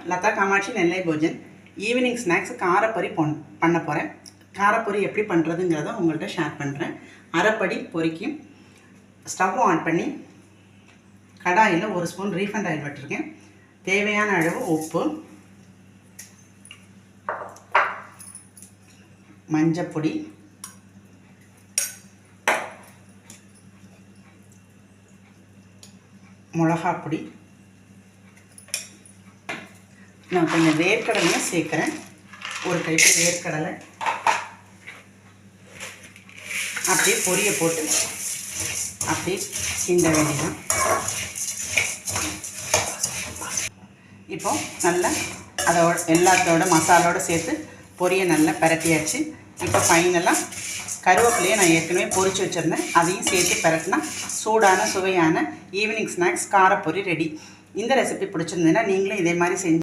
லதா காமாட்சி நெல்லை Bhojan. Evening snacks காரப்பொரி பண்ண போகிறேன். காரப்பொரி எப்படி பண்ணுறதுங்கிறத உங்கள்கிட்ட ஷேர் பண்ணுறேன். அரைப்படி பொரிக்கு ஸ்டவ் ஆன் பண்ணி கடாயில் 1 ஸ்பூன் ரீஃபண்ட் ஆயில் விட்டுருக்கேன். தேவையான அளவு உப்பு, மஞ்சப்பொடி, மிளகாப்பொடி, நான் கொஞ்சம் வேர்க்கடலையும் சேர்க்குறேன். ஒரு கைப்பிடி வேர்க்கடலை. அப்படியே பொரியை போட்டு அப்படியே கிண்ட வேண்டியதான். இப்போ நல்லா அதோட எல்லாத்தோட மசாலோடு சேர்த்து பொரியை நல்லா பரட்டியாச்சு. இப்போ ஃபைனலாக கருவேப்பிலையை நான் ஏற்கனவே பொரிச்சு வச்சுருந்தேன், அதையும் சேர்த்து பரட்டினா சூடான சுவையான ஈவினிங் ஸ்நாக்ஸ் காரப்பொரி ரெடி. இந்த ரெசிபி பிடிச்சிருந்ததுன்னா நீங்களும் இதே மாதிரி செஞ்சு